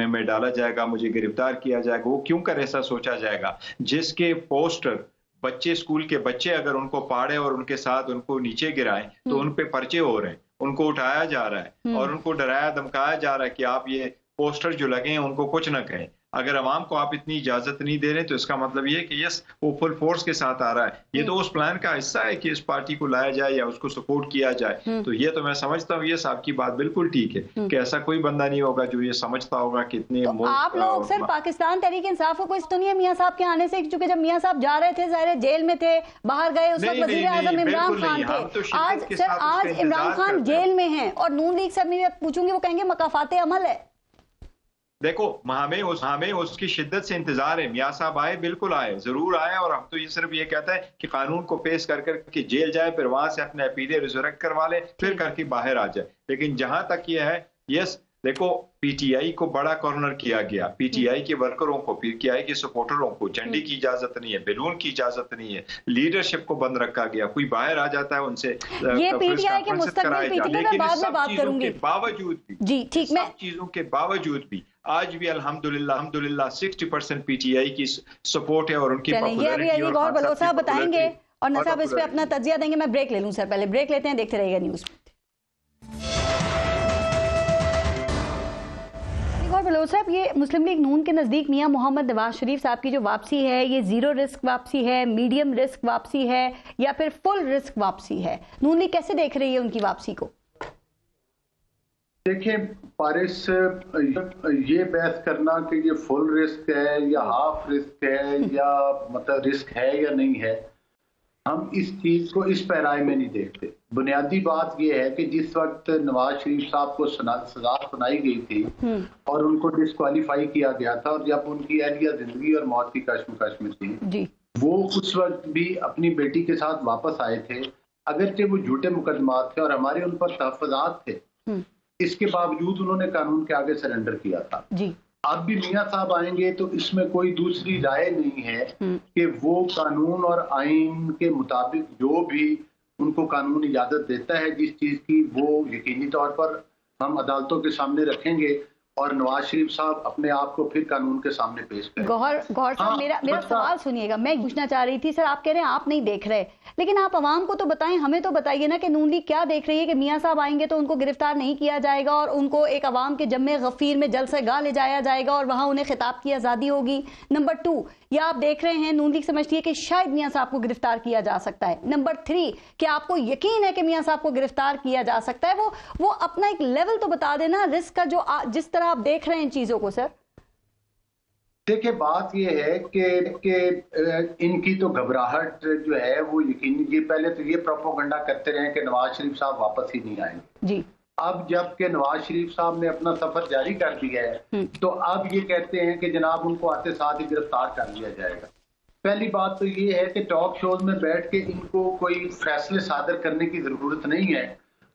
में डाला जाएगा, मुझे गिरफ्तार किया जाएगा। वो क्यों कर ऐसा सोचा जाएगा? जिसके पोस्टर बच्चे, स्कूल के बच्चे अगर उनको पाड़े और उनके साथ उनको नीचे गिराएं तो उन पे पर्चे हो रहे हैं, उनको उठाया जा रहा है और उनको डराया धमकाया जा रहा है कि आप ये पोस्टर जो लगे हैं उनको कुछ न कहें। अगर अवाम को आप इतनी इजाजत नहीं दे रहे तो इसका मतलब ये है कि यस वो फुल फोर्स के साथ आ रहा है। ये तो उस प्लान का हिस्सा है कि इस पार्टी को लाया जाए या उसको सपोर्ट किया जाए। तो ये तो मैं समझता हूँ, ये साहब की बात बिल्कुल ठीक है कि ऐसा कोई बंदा नहीं होगा जो ये समझता होगा कि इतने तो आप लोग सर पाकिस्तान तहरीक इंसाफ को कुछ तो नहीं है मियां साहब के आने से? क्योंकि जब मियां साहब जा रहे थे, ज़ाहिर जेल में थे, बाहर गए, उस वक्त वज़ीर आज़म इमरान खान थे। आज इमरान खान जेल में हैं और नून लीग से मैं पूछूंगी, वो कहेंगे मकाफाते अमल है। देखो, हमें उसकी शिद्दत से इंतजार है। मियां साहब आए, बिल्कुल आए, जरूर आए, और हम तो ये सिर्फ ये कहता है कि कानून को पेश कर करके जेल जाए, फिर वहां से अपने अपीलें रिजरेक्ट करवा ले, फिर करके बाहर आ जाए। लेकिन जहां तक ये है, यस देखो, पीटीआई को बड़ा कॉर्नर किया गया, पीटीआई के वर्करों को, पीटीआई के सपोर्टरों को झंडी की इजाजत नहीं है, बैलून की इजाजत नहीं है, लीडरशिप को बंद रखा गया। कोई बाहर आ जाता है उनसे, ये पीटीआई के मुस्तकबिल पीटीआई बाद में बात करूंगी। बावजूद भी जी ठीक, मैं चीजों के बावजूद भी आज भी अल्हम्दुलिल्लाह 60% पीटीआई की सपोर्ट है और उनकी पॉपुलैरिटी। ये गौर बलोच साहब बताएंगे और न साहब इस पे अपना तज्जिया देंगे। मैं ब्रेक ले लूं सर, पहले ब्रेक लेते हैं, देखते रहिएगा न्यूज़। बलोच साहब, ये मुस्लिम लीग नून के नज़दीक मियां मोहम्मद नवाज शरीफ साहब की जो वापसी है, ये जीरो रिस्क वापसी है, मीडियम रिस्क वापसी है या फिर फुल रिस्क वापसी है? नून लीग कैसे देख रही है उनकी वापसी को? देखिए पारिस, ये बहस करना कि ये फुल रिस्क है या हाफ रिस्क है या मतलब रिस्क है या नहीं है, हम इस चीज को इस पैराए में नहीं देखते। बुनियादी बात यह है कि जिस वक्त नवाज शरीफ साहब को सजा सुनाई गई थी और उनको डिस्क्वालीफाई किया गया था और जब उनकी अहलिया जिंदगी और मौत की कश्मकश में थी, वो उस वक्त भी अपनी बेटी के साथ वापस आए थे। अगरचे वो झूठे मुकदमात थे और हमारे उन पर तहफ़्फ़ुज़ात थे, इसके बावजूद उन्होंने कानून के आगे सरेंडर किया था। अब भी मियां साहब आएंगे तो इसमें कोई दूसरी राय नहीं है कि वो कानून और आइन के मुताबिक जो भी उनको कानून इजाजत देता है जिस चीज की, वो यकीनी तौर पर हम अदालतों के सामने रखेंगे और नवाज शरीफ साहब अपने आप को फिर कानून के सामने पेश करें। गौहर साहब, हाँ, मेरा सवाल सुनिएगा। मैं पूछना चाह रही थी, सर आप कह रहे हैं आप नहीं देख रहे, लेकिन आप आवाम को तो बताएं, हमें तो बताइए ना कि नून लीग क्या देख रही है कि मियां साहब आएंगे तो उनको गिरफ्तार नहीं किया जाएगा और उनको एक अवाम के जम्मे गफीर में जलसे गा ले जाया जाएगा और वहां उन्हें खिताब की आजादी होगी। नंबर 2, या आप देख रहे हैं नून लीग समझती है कि शायद मियां साहब को गिरफ्तार किया जा सकता है। नंबर 3, कि आपको यकीन है कि मियां साहब को गिरफ्तार किया जा सकता है। वो अपना एक लेवल तो बता देना रिस्क का, जो जिस तरह आप देख रहे हैं चीजों को। सर देखिए, बात यह है कि इनकी तो घबराहट जो है वो यकीनी, ये पहले तो ये प्रोपोगंडा करते रहे कि नवाज शरीफ साहब वापस ही नहीं आएंगे जी। अब जबकि नवाज शरीफ साहब ने अपना सफर जारी कर दिया है तो अब ये कहते हैं कि जनाब उनको आते साथ ही गिरफ्तार कर लिया जाएगा। पहली बात तो ये है कि टॉक शोज में बैठ के इनको कोई फैसले सादर करने की जरूरत नहीं है।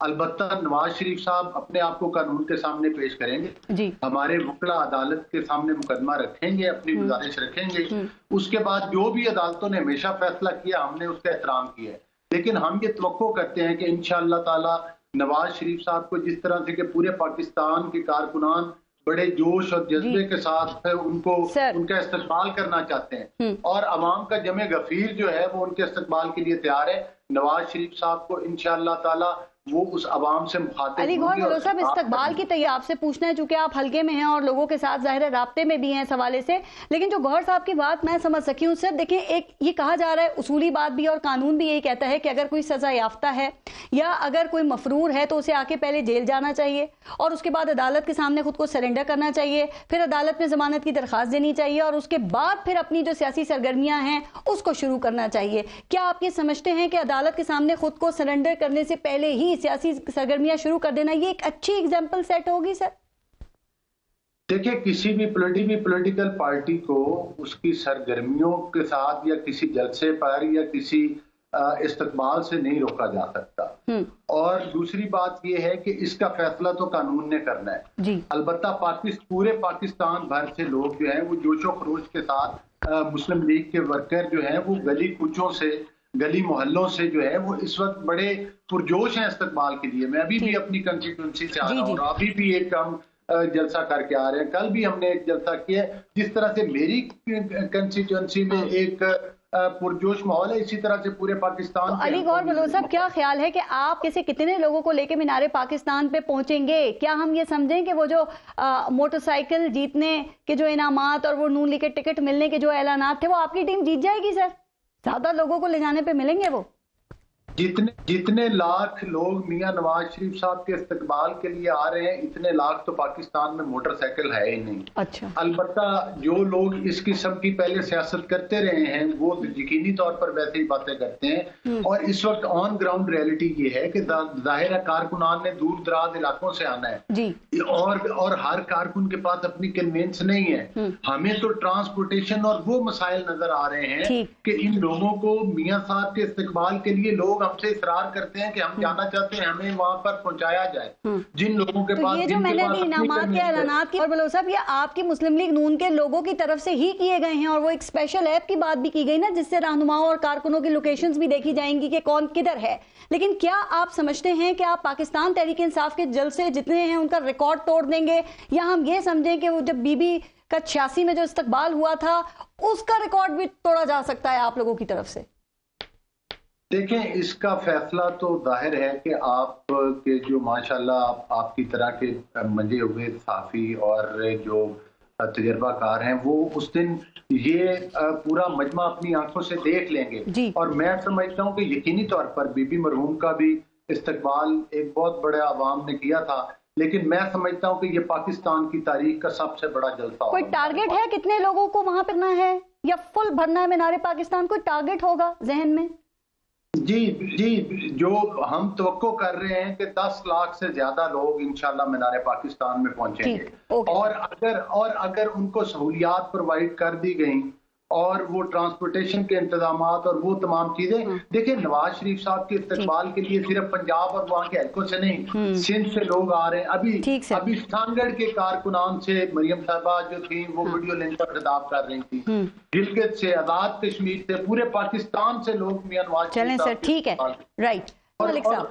अलबत्ता नवाज शरीफ साहब अपने आप को कानून के सामने पेश करेंगे जी। हमारे वकील अदालत के सामने मुकदमा रखेंगे, अपनी गुजारिश रखेंगे। उसके बाद जो भी अदालतों ने हमेशा फैसला किया हमने उसका एहतराम किया है, लेकिन हम ये तवक्को करते हैं कि इंशाअल्लाह ताला नवाज शरीफ साहब को जिस तरह से कि पूरे पाकिस्तान के कारकुनान बड़े जोश और जज्बे के साथ उनको उनका इस्तकबाल करना चाहते हैं और अवाम का जमे गफीर जो है वो उनके इस्तकबाल के लिए तैयार है। नवाज शरीफ साहब को इंशाअल्लाह ताला वो उस अवाम से मुखातिब अली गौहर मलोह साहब, इस्तकबाल की तैयारी आपसे पूछना है, चूंकि आप हल्के में हैं और लोगों के साथ जाहिर है राब्ते में भी हैं इस हवाले से, लेकिन जो गौहर साहब की बात मैं समझ सकी हूँ सर। देखिए, एक ये कहा जा रहा है, उसूली बात भी और कानून भी यही कहता है कि अगर कोई सजा याफ्ता है या अगर कोई मफरूर है तो उसे आके पहले जेल जाना चाहिए और उसके बाद अदालत के सामने खुद को सरेंडर करना चाहिए, फिर अदालत में जमानत की दरखास्त देनी चाहिए और उसके बाद फिर अपनी जो सियासी सरगर्मियां हैं उसको शुरू करना चाहिए। क्या आप ये समझते हैं कि अदालत के सामने खुद को सरेंडर करने से पहले ही सियासी सरगर्मियां शुरू कर देना ये एक अच्छी एग्जाम्पल सेट होगी? सर देखिए, किसी भी पॉलिटिकल पार्टी को उसकी सरगर्मियों के साथ या किसी जलसे पर या किसी इस्तकबाल से नहीं रोका जा सकता। और दूसरी बात यह है कि इसका फैसला तो कानून ने करना है जी। अलबत्ता पूरे पाकिस्तान भर से लोग जो हैं वो जोशो खरोश के साथ मुस्लिम लीग के वर्कर जो हैं वो गली कूचों से, गली मोहल्लों से जो है वो इस वक्त बड़े पुरजोश हैं इस्तकबाल के लिए। मैं अभी भी अपनी कंस्टिट्यूंसी से आ रहा हूँ और अभी भी एक हम जलसा करके आ रहे हैं। कल भी हमने एक जलसा किया। जिस तरह से मेरी कंस्टिट्यूंसी में एक पुरजोश माहौल है, इसी तरह से पूरे पाकिस्तान। तो अली गौहर मलोह साहब, क्या ख्याल है कि आप कैसे कितने लोगों को लेके मीनारे पाकिस्तान पे पहुंचेंगे? क्या हम ये समझें कि वो जो मोटरसाइकिल जीतने के जो इनामात और वो नून लीग के टिकट मिलने के जो ऐलानात थे वो आपकी टीम जीत जाएगी? सर ज्यादा लोगों को ले जाने पे मिलेंगे वो? जितने लाख लोग मियां नवाज शरीफ साहब के इस्तकबाल के लिए आ रहे हैं, इतने लाख तो पाकिस्तान में मोटरसाइकिल है ही नहीं। अच्छा। अलबत्ता जो लोग इस किस्म की पहले सियासत करते रहे हैं वो यकीनी तौर पर वैसे ही बातें करते हैं और इस वक्त ऑन ग्राउंड रियलिटी ये है कि जाहिर है कारकुनान ने दूर दराज इलाकों से आना है जी। और हर कारकुन के पास अपनी कन्वेंस नहीं है। हमें तो ट्रांसपोर्टेशन और वो मसाइल नजर आ रहे हैं कि इन लोगों को मियां साहब के इस्तकबाल के लिए लोग हमसे इसरार करते हैं कि हम जाना चाहते हैं, हमें वहां पर पहुंचाया जाए। जिन लोगों के पास, ये जो मैंने भी इनामात के ऐलानात की और मलोह साहब, ये आपकी मुस्लिम लीग नून के लोगों की तरफ से ही किए गए हैं और वो एक स्पेशल ऐप की बात भी की गई ना, जिससे रहनुमाओं और कारकुनों की लोकेशंस भी देखी जाएंगी कि कौन किधर है। लेकिन क्या आप समझते हैं कि आप पाकिस्तान तहरीक इंसाफ के जलसे जितने हैं उनका रिकॉर्ड तोड़ देंगे, या हम ये समझें कि वो जब बीबी का 86 में जो इस्तकबाल हुआ था उसका रिकॉर्ड भी तोड़ा जा सकता है आप लोगों की तरफ से? देखें, इसका फैसला तो जाहिर है कि आप के जो माशाल्लाह आपकी तरह के मंजे हुए सहाफी और जो तजर्बाकार हैं वो उस दिन ये पूरा मजमा अपनी आंखों से देख लेंगे। और मैं समझता हूँ कि यकीनी तौर पर बीबी मरहूम का भी इस्तकबाल एक बहुत बड़ा अवाम ने किया था, लेकिन मैं समझता हूँ कि ये पाकिस्तान की तारीख का सबसे बड़ा जलसा होगा। कोई टारगेट है कितने लोगों को वहां करना है या फुल भरना है मीनारे पाकिस्तान? कोई टारगेट होगा जहन में? जी, जो हम तवक्को कर रहे हैं कि 10 लाख से ज्यादा लोग इंशाल्लाह मीनारे पाकिस्तान में पहुंचेंगे। और अगर उनको सहूलियात प्रोवाइड कर दी गई और वो ट्रांसपोर्टेशन के इंतजामात और वो तमाम चीजें, देखिए नवाज शरीफ साहब के इस्तकबाल के लिए सिर्फ पंजाब और वहाँ के हल्कों से नहीं, सिंध से लोग आ रहे हैं। अभी स्थानगढ़ के कारकुनान से मरियम साहबा जो थी वो वीडियो लिंक पर खिताब कर रही थी, गिलगित से, आजाद कश्मीर से, पूरे पाकिस्तान से लोग मियां नवाज। चलें सर, ठीक है, राइट। मलिक साहब।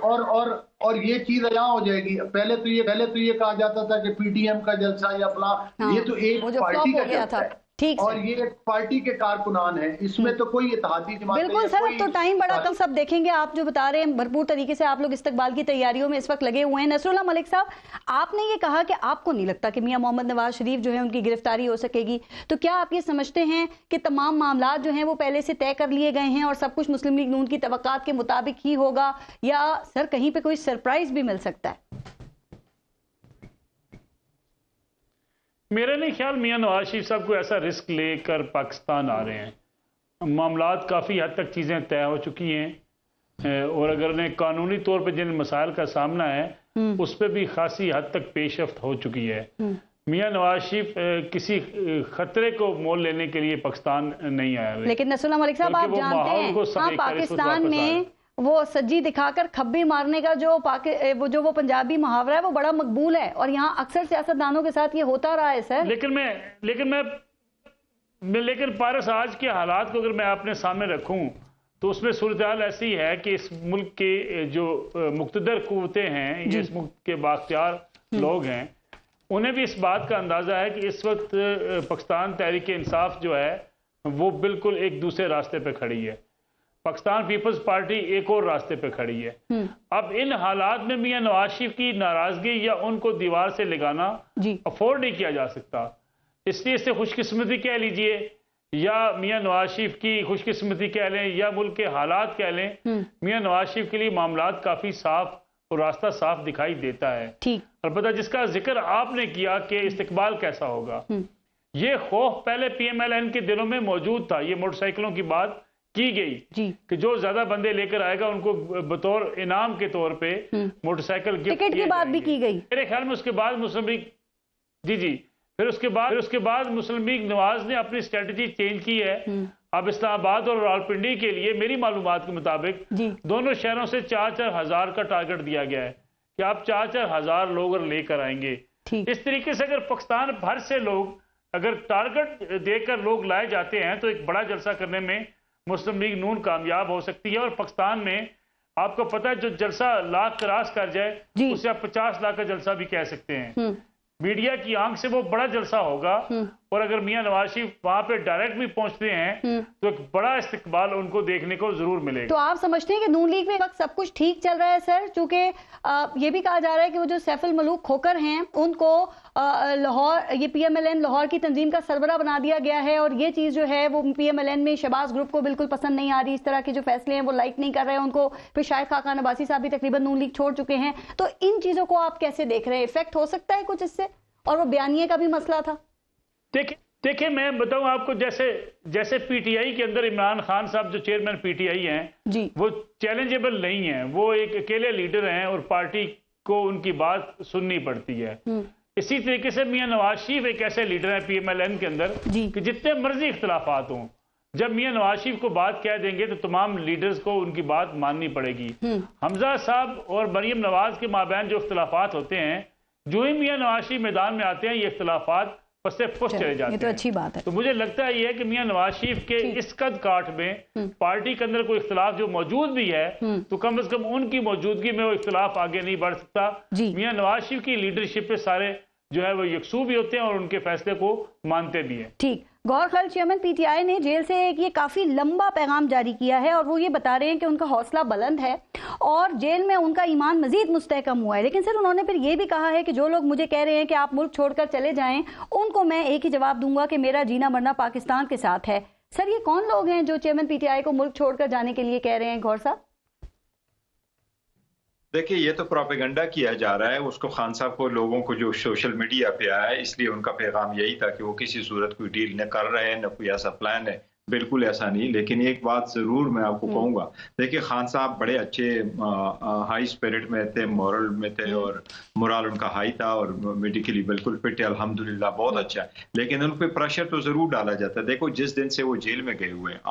और ये चीज यहाँ हो जाएगी। पहले तो ये कहा जाता था कि पीटीएम का जलसा या फला, ये तो एक पार्टी का जलसा है ठीक, और ये पार्टी के कारकुनान है, इसमें तो कोई इत्तेहादी जमात बिल्कुल सर। अब तो टाइम बड़ा कम, सब देखेंगे। आप जो बता रहे हैं भरपूर तरीके से आप लोग इस्तकबाल की तैयारियों में इस वक्त लगे हुए हैं। नसरुल्लाह मलिक साहब, आपने ये कहा कि आपको नहीं लगता कि मियां मोहम्मद नवाज शरीफ जो है उनकी गिरफ्तारी हो सकेगी, तो क्या आप ये समझते हैं कि तमाम मामला जो हैं वो पहले से तय कर लिए गए हैं और सब कुछ मुस्लिम लीग नून की तवक्कात के मुताबिक ही होगा, या सर कहीं पे कोई सरप्राइज भी मिल सकता है? मेरा नहीं ख्याल मियां नवाज शरीफ साहब को ऐसा रिस्क लेकर पाकिस्तान आ रहे हैं। मामलात काफ़ी हद तक चीज़ें तय हो चुकी हैं और अगर उन्हें कानूनी तौर पर जिन मसाइल का सामना है उस पर भी खासी हद तक पेशरफ्त हो चुकी है। मियां नवाज शरीफ किसी खतरे को मोल लेने के लिए पाकिस्तान नहीं आया हुए। लेकिन नसरुल्लाह मलिक साहब, आप जानते हैं हाँ, पाकिस्तान में वो सज्जी दिखाकर खब्बी मारने का जो वो पंजाबी मुहावरा है वो बड़ा मकबूल है और यहाँ अक्सर सियासतदानों के साथ ये होता रहा है सर। लेकिन पारस, आज के हालात को अगर मैं अपने सामने रखूं तो उसमें सूरत हाल ऐसी है कि इस मुल्क के जो मुक्तदर कुव्वतें हैं, इस मुल्क के बाख्तियार लोग हैं, उन्हें भी इस बात का अंदाजा है कि इस वक्त पाकिस्तान तहरीक इंसाफ जो है वो बिल्कुल एक दूसरे रास्ते पे खड़ी है। पाकिस्तान पीपल्स पार्टी एक और रास्ते पे खड़ी है। अब इन हालात में मियां नवाज शरीफ की नाराजगी या उनको दीवार से लगाना अफोर्ड नहीं किया जा सकता। इसलिए इसे खुशकिस्मती कह लीजिए या मियां नवाज शरीफ की खुशकिस्मती कह लें या मुल्क के हालात कह लें, मियां नवाज शरीफ के लिए मामलात काफी साफ और रास्ता साफ दिखाई देता है। अलबत्ता जिसका जिक्र आपने किया कि इस्तकबाल कैसा होगा, ये खौफ पहले PMLN के दिलों में मौजूद था। ये मोटरसाइकिलों की बात की गई कि जो ज्यादा बंदे लेकर आएगा उनको बतौर इनाम के तौर पे मोटरसाइकिल टिकट की बात भी की गई मेरे ख्याल में। उसके बाद मुस्लिम लीग फिर उसके बाद मुस्लिम लीग नवाज ने अपनी स्ट्रेटजी चेंज की है। अब इस्लामाबाद और रावलपिंडी के लिए मेरी मालूमात के मुताबिक दोनों शहरों से 4-4 हजार का टारगेट दिया गया है कि आप 4-4 हजार लोग लेकर आएंगे। इस तरीके से अगर पाकिस्तान भर से लोग अगर टारगेट देकर लोग लाए जाते हैं तो एक बड़ा जलसा करने में मुस्लिम लीग नून कामयाब हो सकती है। और पाकिस्तान में आपको पता है जो जलसा लाख क्रॉस कर जाए उसे आप 50 लाख का जलसा भी कह सकते हैं। मीडिया की आंख से वो बड़ा जलसा होगा और अगर मियां नवाज शरीफ वहां पे डायरेक्ट भी पहुंचते हैं तो एक बड़ा इस्तकबाल उनको देखने को जरूर मिलेगा। तो आप समझते हैं कि नून लीग में वक्त सब कुछ ठीक चल रहा है सर? चूंकि ये भी कहा जा रहा है कि वो जो सैफुल मलूक खोकर हैं उनको लाहौर, ये PMLN लाहौर की तंजीम का सरबरा बना दिया गया है और ये चीज जो है वो PMLN में शहबाज ग्रुप को बिल्कुल पसंद नहीं आ रही। इस तरह के जो फैसले हैं वो लाइक नहीं कर रहे हैं उनको। फिर शायद खाकान अब्बासी साहब भी तकरीबन नून लीग छोड़ चुके हैं। तो इन चीजों को आप कैसे देख रहे हैं? इफेक्ट हो सकता है कुछ इससे? और वो बयानिए का भी मसला था। देखिए मैं बताऊं आपको, जैसे PTI के अंदर इमरान खान साहब जो चेयरमैन PTI हैं वो चैलेंजेबल नहीं है, वो एक अकेले लीडर हैं और पार्टी को उनकी बात सुननी पड़ती है। इसी तरीके से मियां नवाज शरीफ एक ऐसे लीडर हैं PMLN के अंदर कि जितने मर्जी इख्तलाफात हों, जब मियां नवाज शरीफ को बात कह देंगे तो तमाम लीडर्स को उनकी बात माननी पड़ेगी। हमजा साहब और मरियम नवाज के माबैन जो इख्तलाफात होते हैं, जो ही मियां नवाज शरीफ मैदान में आते हैं ये इख्तलाफात पस्ते पुष्ट चले जाते हैं। ये तो अच्छी बात है। तो मुझे लगता है ये कि मियां नवाज शरीफ के इस कद काठ में पार्टी के अंदर कोई इख्तलाफ जो मौजूद भी है तो कम से कम उनकी मौजूदगी में वो इख्तलाफ आगे नहीं बढ़ सकता। मियां नवाज शरीफ की लीडरशिप पे सारे जो है वो यकसू भी होते हैं और उनके फैसले को मानते भी हैं। ठीक। गौहर खलील चेयरमैन PTI ने जेल से एक ये काफी लंबा पैगाम जारी किया है और वो ये बता रहे हैं कि उनका हौसला बुलंद है और जेल में उनका ईमान मजीद मुस्तहकम हुआ है। लेकिन सर उन्होंने फिर ये भी कहा है कि जो लोग मुझे कह रहे हैं कि आप मुल्क छोड़कर चले जाएं, उनको मैं एक ही जवाब दूंगा कि मेरा जीना मरना पाकिस्तान के साथ है। सर ये कौन लोग हैं जो चेयरमैन PTI को मुल्क छोड़कर जाने के लिए कह रहे हैं गौर साहब? देखिए ये तो प्रोपेगेंडा किया जा रहा है। उसको खान साहब को, लोगों को जो सोशल मीडिया पे आया है, इसलिए उनका पैगाम यही था कि वो किसी सूरत कोई डील न कर रहे हैं, न कोई ऐसा प्लान है। बिल्कुल ऐसा नहीं। लेकिन एक बात जरूर मैं आपको कहूंगा, देखिए खान साहब बड़े अच्छे हाई स्पिरिट में थे, मॉरल में थे और मोरल उनका हाई था और मेडिकली बिल्कुल फिट है, अल्हम्दुलिल्लाह बहुत अच्छा है। लेकिन उन पर प्रेशर तो जरूर डाला जाता है। देखो जिस दिन से वो जेल में गए हुए हैं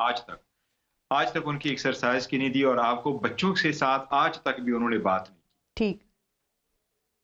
आज तक उनकी एक्सरसाइज की नहीं दी और आपको बच्चों के साथ आज तक भी उन्होंने बात नहीं की।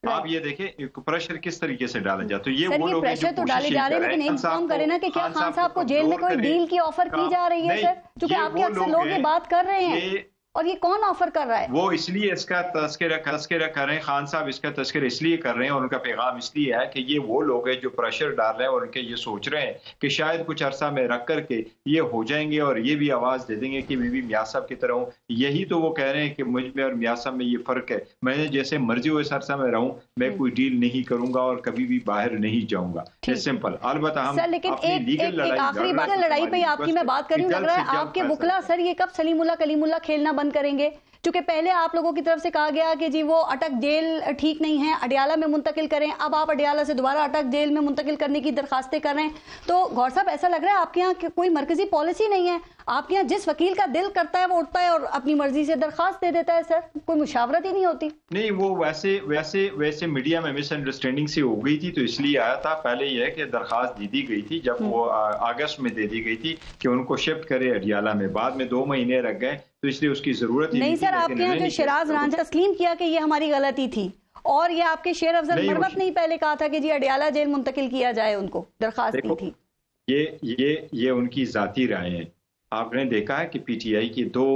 ठीक। आप ये देखें प्रेशर किस तरीके से डाला जाता है। ये वो प्रेशर तो डाले जा रहे हैं, लेकिन इन्फॉर्म करें ना कि क्या खान साहब को जेल में कोई डील की ऑफर की जा रही है सर? क्योंकि आपके अक्सर लोग ये बात कर रहे हैं। और ये कौन ऑफर कर रहा है? वो इसलिए इसका तस्करा कर रहे हैं, खान साहब इसका तस्करा इसलिए कर रहे हैं और उनका पैगाम इसलिए है कि ये वो लोग हैं जो प्रेशर डाल रहे हैं और उनके ये सोच रहे हैं कि शायद कुछ अरसा में रख करके ये हो जाएंगे और ये भी आवाज दे देंगे कि मैं भी मियां साहब की तरह हूँ। यही तो वो कह रहे हैं कि मुझ में और मियां साहब में ये फर्क है, मैं जैसे मर्जी हो इस अरसा में रहूं, मैं कोई डील नहीं करूंगा और कभी भी बाहर नहीं जाऊंगा। सिंपल। अलबत्ता हम सर, लेकिन एक आखिरी बात लड़ाई पे आपकी मैं बात कर रही हूँ, लग रहा है आपके वकला सर ये कब सलीमुल्लाह कलीमुल्लाह खेलना बंद करेंगे? क्योंकि पहले आप लोगों की तरफ से कहा गया कि जी वो अटक जेल ठीक नहीं है, अडियाला में मुंतकिल करें, अब आप अडियाला से दोबारा अटक जेल में मुंतकिल करने की दरखास्तें कर रहे हैं। तो गौर साहब ऐसा लग रहा है आपके यहाँ कोई मरकजी पॉलिसी नहीं है, आपके यहाँ जिस वकील का दिल करता है वो उठता है और अपनी मर्जी से दरखास्त दे देता है। सर, कोई मुशावरत ही नहीं होती? नहीं, वो वैसे मीडिया में मिसअंडरस्टैंडिंग से हो गई थी तो इसलिए आया था। पहले यह कि दरखास्त दी गई थी जब वो अगस्त में दे दी गई थी कि उनको शिफ्ट करे अडियाला में, बाद में 2 महीने रख गए तो इसलिए उसकी जरूरत ही नहीं। सर, आपके यहाँ जो शिराज रांझा तस्लीम किया कि ये हमारी गलती थी, और ये आपके शेर अफजल मरवत ने पहले कहा था कि जी अडियाला जेल मुंतकिल किया जाए, उनको दरखास्त दी थी। ये उनकी जाती राय है। आपने देखा है कि पीटीआई की दो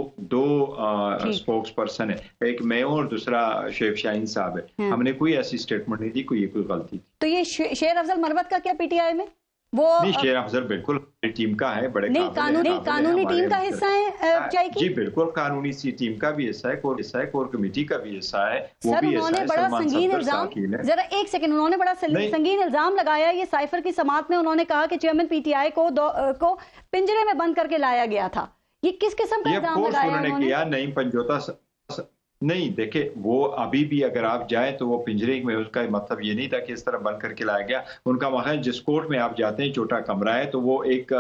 स्पोक्स पर्सन है, एक मैं और दूसरा शेख शाहीन साहब है। हमने कोई ऐसी स्टेटमेंट नहीं दी कोई गलती थी। तो ये शेर अफजल मरवत का क्या पीटीआई में? वो नहीं, शेर अफजल बिल्कुल टीम का है, बड़े नहीं, कानूनी टीम का हिस्सा है। जी बिल्कुल, कानूनी टीम का भी हिस्सा है, कोर कमेटी का भी हिस्सा है। सर, उन्होंने बड़ा संगीन इल्जाम, जरा एक सेकंड, उन्होंने बड़ा संगीन इल्जाम लगाया ये साइफर की समात में। उन्होंने कहा कि चेयरमैन पीटीआई को पिंजरे में बंद करके लाया गया था। ये किस किस्म का इल्जाम लगाया उन्होंने? किया नहीं, पंजोता नहीं। देखे, वो अभी भी अगर आप जाए तो वो पिंजरे में, उसका मतलब ये नहीं था कि इस तरह बंद करके लाया गया। उनका मतलब जिस कोर्ट में आप जाते हैं छोटा कमरा है तो वो एक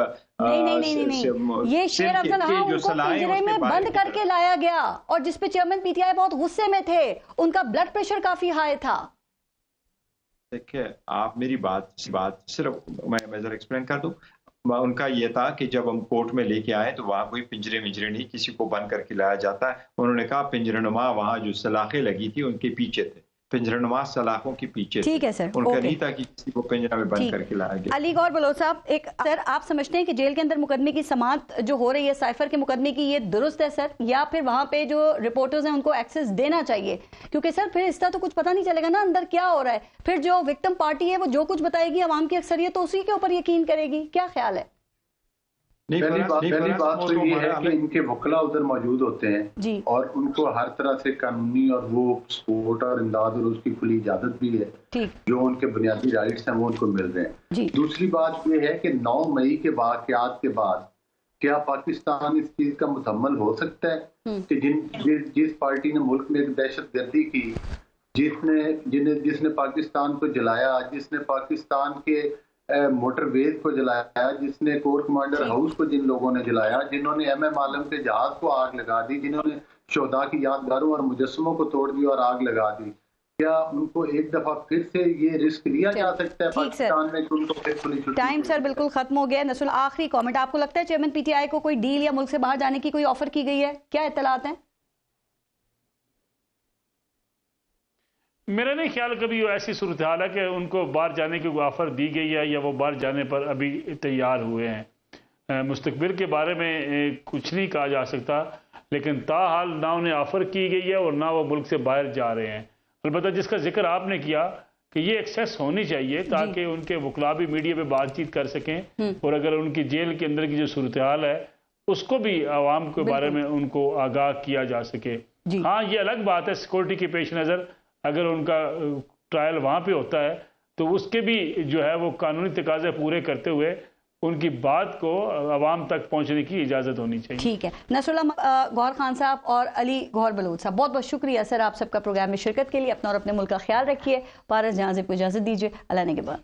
नहीं। ये शेर अफजल उनको पिंजरे में बंद करके लाया गया और जिसपे चेयरमैन पीटीआई बहुत गुस्से में थे, उनका ब्लड प्रेशर काफी हाई था। देखिए, आप मेरी बात सिर्फ मैं जरा एक्सप्लेन कर दूं। उनका ये था कि जब हम कोर्ट में लेके आए तो वहां कोई पिंजरे नहीं, किसी को बंद करके लाया जाता है। उन्होंने कहा पिंजरनुमा वहां जो सलाखें लगी थी उनके पीछे थे, पिंजरनुमा सलाखों के पीछे। ठीक है सर, उनका नहीं था कि किसी को पिंजरा में बंद करके लाया गया। अली गौर बलोच साहब, सर आप समझते हैं कि जेल के अंदर मुकदमे की समात जो हो रही है साइफर के मुकदमे की, ये दुरुस्त है सर, या फिर वहां पे जो रिपोर्टर्स हैं उनको एक्सेस देना चाहिए? क्योंकि सर फिर इसका तो कुछ पता नहीं चलेगा ना अंदर क्या हो रहा है। फिर जो विक्टिम पार्टी है वो जो कुछ बताएगी अवाम की अक्सरियत तो उसी के ऊपर यकीन करेगी। क्या ख्याल है? पहली बात तो ये है कि इनके वकला उधर मौजूद होते हैं और उनको हर तरह से कानूनी और वो सपोर्ट और इमदाद और उसकी खुली इजाजत भी है, जो उनके बुनियादी राइट्स हैं वो उनको मिल रहे हैं। दूसरी बात ये है कि 9 मई के वाकयात के बाद क्या पाकिस्तान इस चीज का मुकम्मल हो सकता है कि जिस पार्टी ने मुल्क में एक दहशत गर्दी की, जिसने पाकिस्तान को जलाया, जिसने पाकिस्तान के मोटरवेज को जलाया, जिसने कोर कमांडर हाउस को जिन लोगों ने जलाया, जिन्होंने MM आलम के जहाज को आग लगा दी, जिन्होंने शोहदा की यादगारों और मुजस्समों को तोड़ दिया और आग लगा दी, क्या उनको एक दफा फिर से ये रिस्क लिया जा सकता है पाकिस्तान में कि उनको फिर खुली छुट्टी? टाइम सर बिल्कुल खत्म हो गया। नसरुल, आखिरी कमेंट, आपको लगता है चेयरमैन पीटीआई को कोई डील या मुल्क से बाहर जाने की कोई ऑफर की गई है? क्या इत्तलात हैं? मेरा नहीं ख्याल कभी ऐसी सूरत हाल है कि उनको बाहर जाने की ऑफर दी गई है या वो बाहर जाने पर अभी तैयार हुए हैं। मुस्तकबिल के बारे में कुछ नहीं कहा जा सकता, लेकिन ताहाल ना उन्हें ऑफर की गई है और ना वो मुल्क से बाहर जा रहे हैं। अलबत्ता जिसका जिक्र आपने किया कि ये एक्सेस होनी चाहिए ताकि उनके वकला भी मीडिया पे बातचीत कर सकें और अगर उनकी जेल के अंदर की जो सूरत हाल है उसको भी आवाम के बारे में उनको आगाह किया जा सके। हाँ, ये अलग बात है, सिक्योरिटी के पेश नज़र अगर उनका ट्रायल वहाँ पे होता है तो उसके भी जो है वो कानूनी तकाजे पूरे करते हुए उनकी बात को आवाम तक पहुंचने की इजाज़त होनी चाहिए। ठीक है। नसरुल्लाह गौहर खान साहब और अली गौहर बलूच साहब, बहुत बहुत शुक्रिया सर आप सबका प्रोग्राम में शिरकत के लिए। अपना और अपने मुल्क का ख्याल रखिए। पारस जहां से इजाज़त दीजिए। अल्लाह ने के बाद।